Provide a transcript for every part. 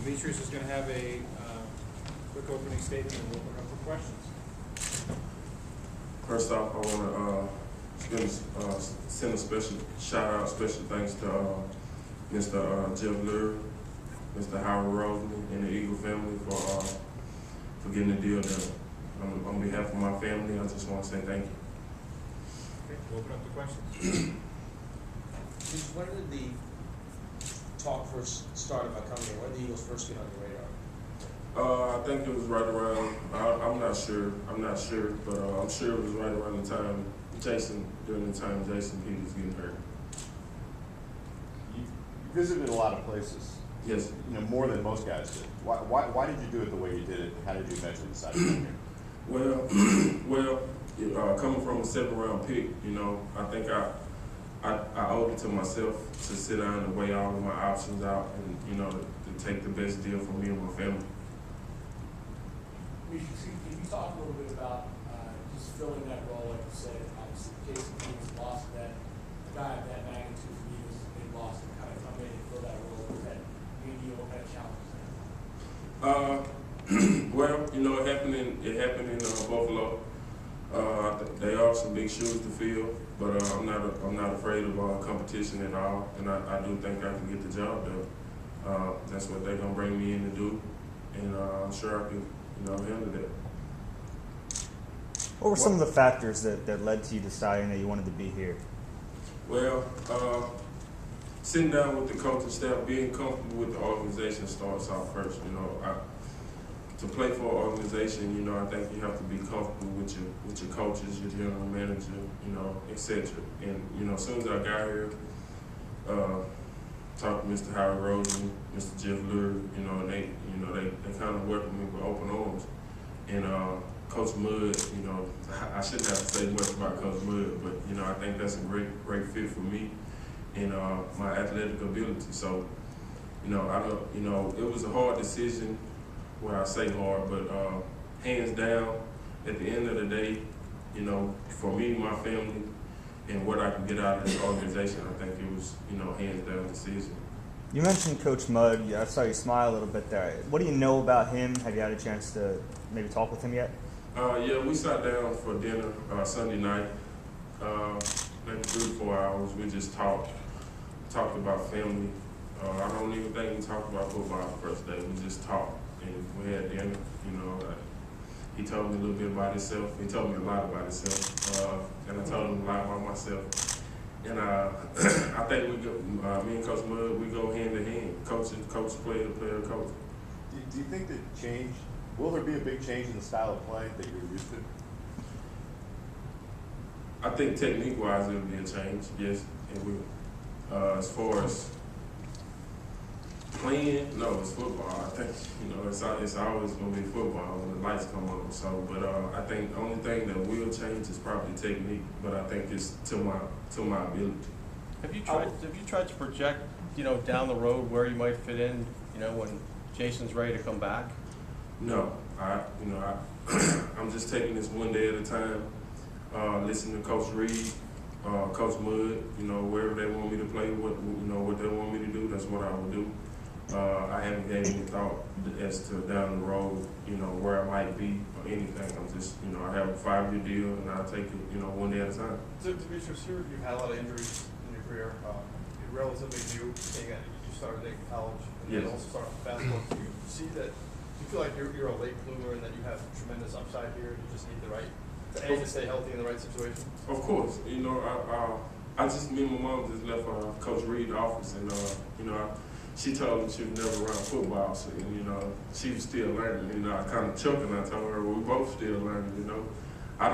Demetress is going to have a quick opening statement and we'll open up for questions. First off, I want to send a special shout out, special thanks to Mr. Jeff Lurie, Mr. Howard Roseman, and the Eagle family for getting the deal done. On behalf of my family, I just want to say thank you. Okay, we'll open up the questions. When did the talk first start about coming here? When did the Eagles first get on your radar? I think it was right around. I'm not sure, but I'm sure it was right around the time during the time Jason Peters getting hurt. You visited a lot of places. Yes. You know, more than most guys did. Why did you do it the way you did it? How did you eventually decide to come here? Well, coming from a 7th round pick, you know, I think I owed it to myself to sit down and weigh all of my options out and, you know, to take the best deal for me and my family. Can you talk a little bit about just filling that role, like you said, obviously Jason Peters lost that, a guy of that magnitude for me was they lost and kind of come in and fill that role. Was that maybe what kind of challenges there? Well, you know, it happened in Buffalo. They are some big shoes to fill, but I'm not afraid of competition at all, and I do think I can get the job done. That's what they're gonna bring me in to do, and I'm sure I can, you know, handle that. What were some of the factors that led to you deciding that you wanted to be here? Well, sitting down with the coaching staff, being comfortable with the organization starts off first. You know, to play for an organization, you know, I think you have to be comfortable with your coaches, your general manager, you know, etc. And you know, as soon as I got here, talked to Mr. Howard Rosen, Mr. Jeff Lurie, you know, and they kind of welcomed me with open arms. And Coach Mudd, you know, I shouldn't have to say much about Coach Mudd, but you know, I think that's a great fit for me and my athletic ability. So, you know, it was a hard decision. Well, I say hard, but hands down, at the end of the day, you know, for me, my family, and what I can get out of this organization, I think it was, you know, hands down decision. You mentioned Coach Mudd. I saw you smile a little bit there. What do you know about him? Have you had a chance to maybe talk with him yet? Yeah, we sat down for dinner Sunday night, maybe 3 to 4 hours. We just talked about family. I don't even think we talked about football the first day. We just talked, and we had dinner. You know, he told me a little bit about himself. He told me a lot about himself, and I told him a lot about myself. And I think we go, me and Coach Mudd, we go hand in hand. Coach, player, coach. Do you think that will there be a big change in the style of play that you're used to? I think technique-wise, it'll be a change. Yes, it will. As far as playing, no, it's football. I think, you know, it's always going to be football when the lights come on. So, but I think the only thing that will change is probably technique. But I think it's to my ability. Have you tried to project, you know, down the road where you might fit in, you know, when Jason's ready to come back? No, I'm just taking this one day at a time. Listening to Coach Reed, Coach Mudd, you know, wherever they want me to play, what they want me to do, that's what I will do. I haven't gave any thought as to down the road, you know, where I might be or anything. I'm just, you know, I have a 5-year deal and I'll take it, you know, one day at a time. So, Demetress, you've had a lot of injuries in your career. You're relatively new. You started in college and Yes. then also started off basketball. Do you see that? Do you feel like you're a late bloomer and that you have tremendous upside here? You just need the right to stay healthy in the right situation. Of course, you know, me and my mom just left Coach Reed's office, and you know, she told me she was never around football, so you know, she was still learning. You know, I kind of choked and I told her, well, we both still learning. You know, I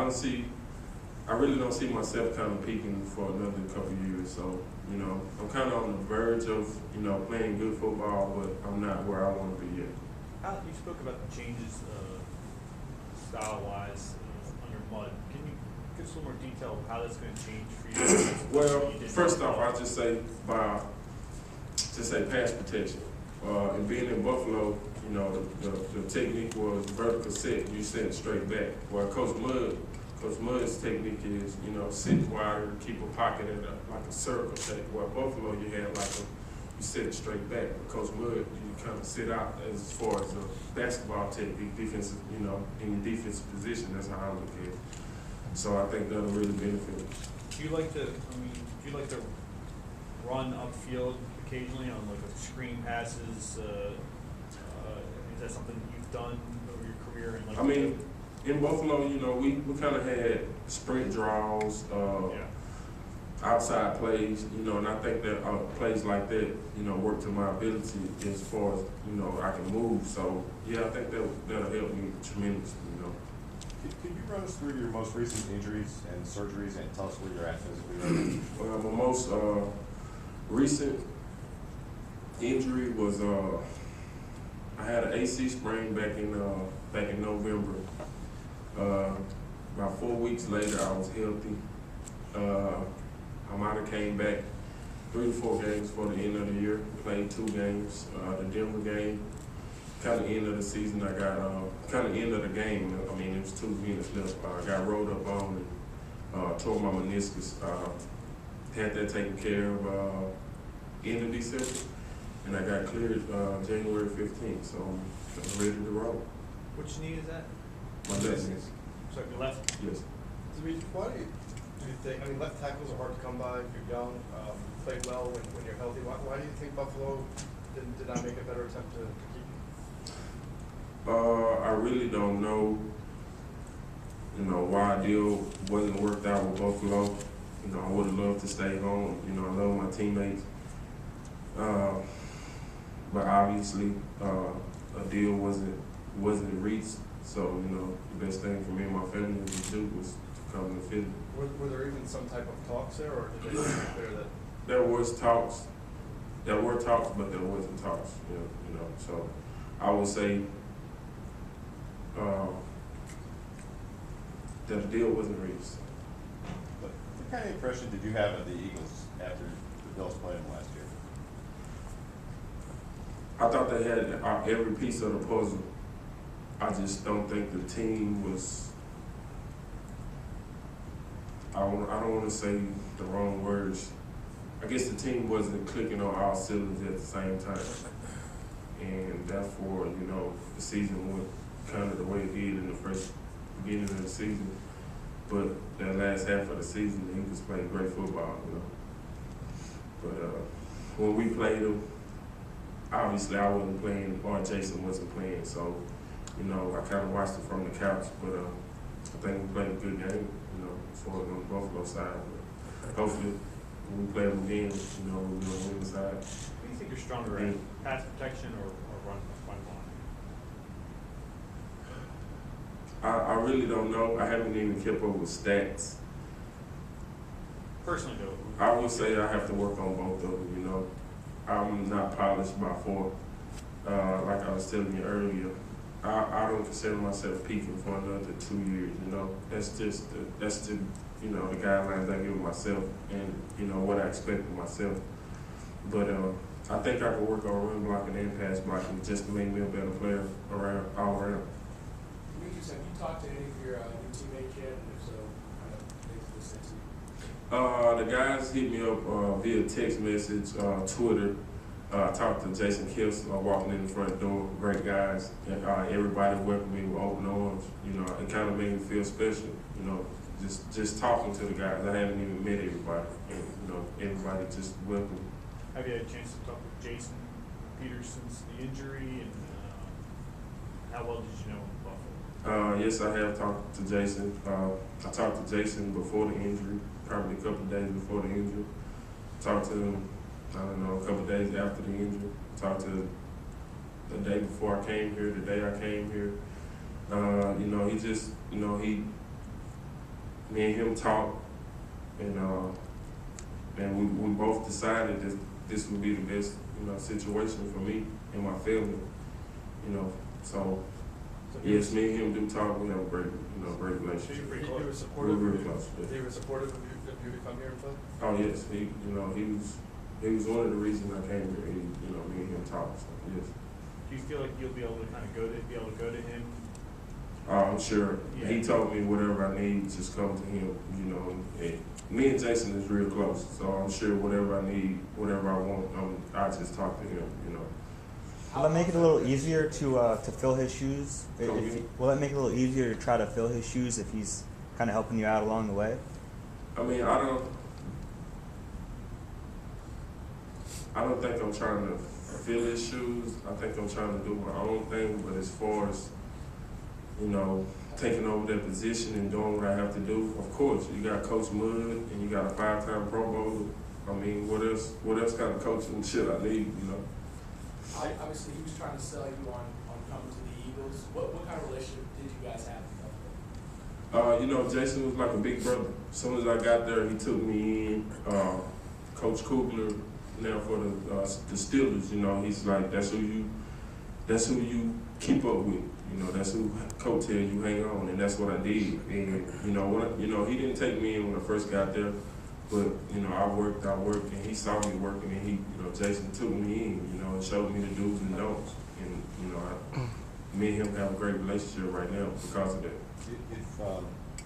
really don't see myself kind of peaking for another couple of years. So, you know, I'm kind of on the verge of, you know, playing good football, but I'm not where I want to be yet. You spoke about the changes style-wise on your mud. Can you give us a little more detail of how that's going to change for you? Well, first off, I just say pass protection. And being in Buffalo, you know, the technique was vertical set. You set straight back. While Coach Mudd's technique is, you know, sit wider, keep a pocket at like a circle shape. While Buffalo, you had like set it straight back. But Coach Mudd, you kind of sit out as far as a basketball technique, defensive, you know, in your defensive position. That's how I look at it. So I think that'll really benefit. Do you like to, do you like to run upfield occasionally on like a screen passes? Is that something that you've done over your career? And like I mean, in Buffalo, you know, we kind of had sprint draws, outside plays, you know, and I think that plays like that, you know, work to my ability as far as, you know, I can move. So, yeah, I think that'll help me tremendously, you know. Could you run us through your most recent injuries and surgeries and tell us where you're at physically? Well, my most recent injury was I had an AC sprain back in November. About 4 weeks later, I was healthy. I might have came back 3 to 4 games for the end of the year. Played 2 games. The Denver game, kind of end of the season. I got kind of end of the game. I mean, it was 2 minutes left. I got rolled up on and tore my meniscus. Had that taken care of end of December, and I got cleared January 15th. So I'm ready to roll. which knee is that? My left knee. Sorry, your left. Yes. Demetress, why do you think, I mean, left tackles are hard to come by if you're young, play well when you're healthy. Why do you think Buffalo did not make a better attempt to keep you? I really don't know, you know, why a deal wasn't worked out with Buffalo. You know, I would have loved to stay home. You know, I love my teammates. But obviously, a deal wasn't reached. So, you know, the best thing for me and my family to do was to come and fit. Were there even some type of talks there, or did they make it clear that? There was talks. There were talks, but there wasn't talks. You know. So, I would say that a deal wasn't reached. What kind of impression did you have of the Eagles after the Bills played them last year? I thought they had every piece of the puzzle. I just don't think the team was. I don't want to say the wrong words. I guess the team wasn't clicking on all cylinders at the same time, and therefore, you know, the season went kind of the way it did in the first beginning of the season. But that last half of the season, the Eagles played great football, you know. But when we played them, obviously I wasn't playing, or Jason wasn't playing, so, you know, I kind of watched it from the couch. But I think we played a good game, you know, as far as on the Buffalo side. But hopefully, when we play them again, you know, we're going to win the side. What do you think you're stronger at? Pass protection or run line? I really don't know. I haven't even kept up with stats. Personally, though. I would say I have to work on both of them, you know. I'm not polished by 4. Like I was telling you earlier, I don't consider myself peaking for another 2 years, you know. That's the you know, the guidelines I give myself and, you know, what I expect of myself. But I think I can work on run blocking and pass blocking just to make me a better player all around. Demetress, have you talked to any of your new teammates yet, and if so, kind of things to listen to? The guys hit me up via text message, Twitter. I talked to Jason Kills walking in the front door. Great guys. And, everybody welcomed me with open arms. You know, it kind of made me feel special. You know, just talking to the guys. I haven't even met everybody. And, you know, everybody just welcomed me. Have you had a chance to talk with Jason Peters since the injury, and how well did you know him in Buffalo? Yes, I have talked to Jason. I talked to Jason before the injury, probably a couple of days before the injury. Talked to him, I don't know, a couple of days after the injury. Talked to the day before I came here, the day I came here. You know, he just, you know, me and him talked, and we both decided that this would be the best, you know, situation for me and my family. You know, so yes, me and him do talk. We have a great, you know, great relationship. They were We're supportive. really close. Yeah. They were supportive of you to come here and play. Oh yes, he was one of the reasons I came here. You know, me and him talk. So yes. Do you feel like you'll be able to kind of go to him I'm sure. Yeah. He told me whatever I need, just come to him, you know. And me and Jason is real close, so I'm sure whatever I need, whatever I want, I just talk to him, you know. Will that make it a little easier to fill his shoes? Come again? Will that make it a little easier to try to fill his shoes if he's kind of helping you out along the way? I mean, I don't think I'm trying to fill his shoes. I think I'm trying to do my own thing. But as far as, you know, taking over that position and doing what I have to do, of course, you got Coach Mudd and you got a 5-time Pro Bowler. I mean, what else kind of coaching shit I need, you know? Obviously, he was trying to sell you on coming to the Eagles. What kind of relationship did you guys have? You know, Jason was like a big brother. As soon as I got there, he took me in. Coach Kugler, now for the Steelers, you know, he's like, that's who you keep up with. You know, that's who coattail you hang on, and that's what I did. And he didn't take me in when I first got there, but you know, I worked, and he saw me working, and Jason took me in, you know, and showed me the do's and don'ts, and you know, me and him have a great relationship right now because of that.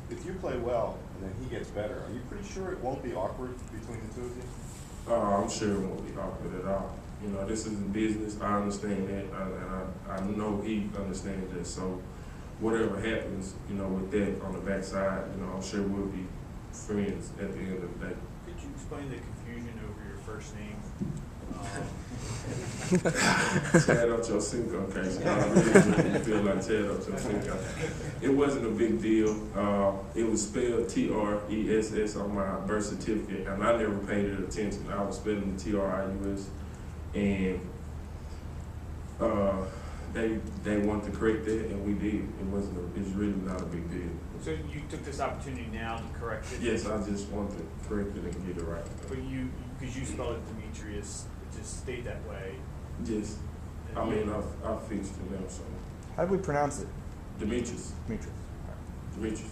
If you play well and then he gets better, are you pretty sure it won't be awkward between the two of you? I'm sure it won't be awkward at all. You know, this is a business. I understand that, and I know he understands that. So, whatever happens, you know, with that on the backside, you know, I'm sure we'll be friends at the end of the day. Could you explain the confusion over your first name? Chad Ochocinco, okay. I really feel like Chad Ochocinco. It wasn't a big deal. It was spelled Tress on my birth certificate, and I never paid it attention. I was spelling the Trius, and they wanted to correct that, and we did. It's really not a big deal. So you took this opportunity now to correct it? Yes, I just wanted to correct it and get it right. But because you spelled it Demetrius, just stayed that way. Yes. I mean, I've fixed it now, so. How do we pronounce it? Demetrius. Demetrius.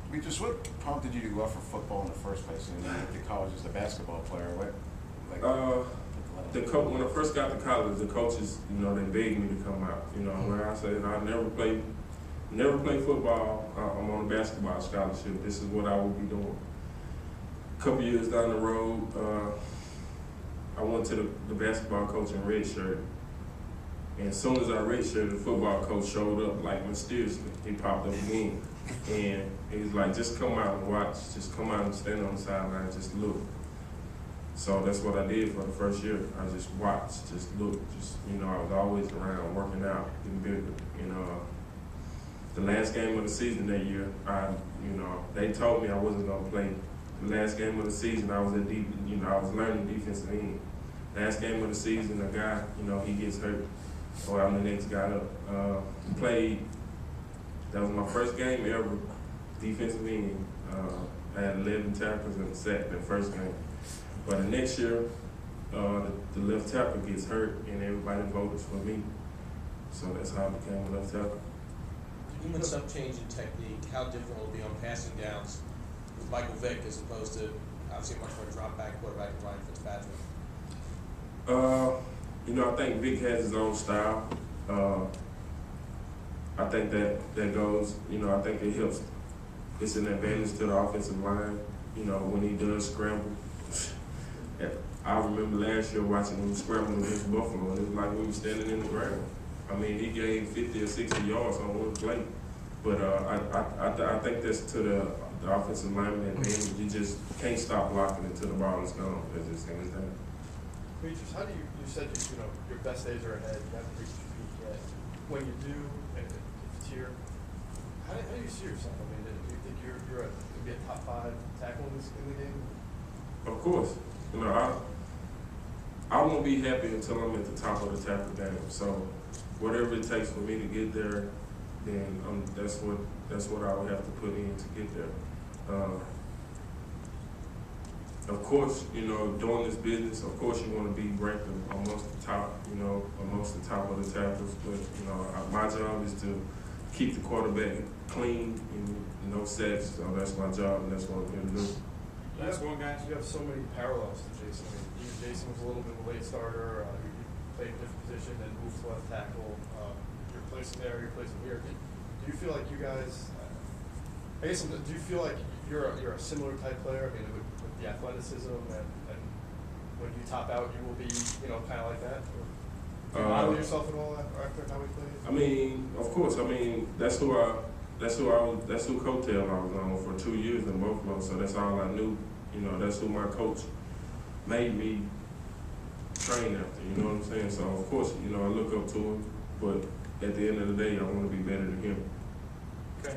Demetrius, what prompted you to go out for football in the first place? And then you went to college as a basketball player. When I first got to college, the coaches, you know, they begged me to come out. You know, when I said I never play football, I'm on a basketball scholarship. This is what I will be doing. A couple years down the road, I went to the basketball coach in redshirt. And as soon as I redshirted, the football coach showed up like mysteriously. He popped up again. And he was like, just come out and watch. Just come out and stand on the sideline, just look. So that's what I did for the first year. I just watched, just looked, I was always around, working out, getting bigger. The last game of the season that year, they told me I wasn't gonna play. The last game of the season, I was I was learning defensive end. Last game of the season, a guy, he gets hurt. So I'm the next guy up. Played. That was my first game ever, defensive end. I had 11 tackles and a sack that first game. But the next year, the left tackle gets hurt, and everybody voted for me. So that's how I became a left tackle. Even some change in technique, how different will it be on passing downs with Michael Vick as opposed to obviously a much more drop back quarterback in Ryan Fitzpatrick? I think Vic has his own style. I think that goes, I think it helps. It's an advantage to the offensive line, when he does scramble. I remember last year watching him scramble against Buffalo, and it was like we were standing in the ground. I mean, he gained 50 or 60 yards on one play. But I think that's to the offensive lineman advantage. You just can't stop blocking until the ball is gone. That's just hands down. Demetrius, how do you said your best days are ahead, you haven't reached your peak yet. When you do, and if it's here, how do you see yourself? I mean, do you think you're going to be a top 5 tackle in the game? Of course. I won't be happy until I'm at the top of the tackle game. So whatever it takes for me to get there, then that's what I would have to put in to get there. Of course, doing this business, of course you want to be ranked amongst the top, amongst the top of the tackles. But, my job is to keep the quarterback clean and no sacks. So that's my job, and that's what I'm going to do. Last one, guys. You have so many parallels to Jason. I mean, even Jason was a little bit of a late starter. You played a different position, then moved to left tackle. Your plays him there, he plays him here. Do you feel like you guys, do you feel like you're a similar type player? I mean, with the athleticism and when you top out, you will be, kind of like that? Or do you model yourself and all that after how he plays? I mean, of course. I mean, that's who coattail I was on for 2 years in Buffalo. So that's all I knew. That's who my coach made me train after. You know what I'm saying? So of course, I look up to him. But at the end of the day, I want to be better than him. Okay.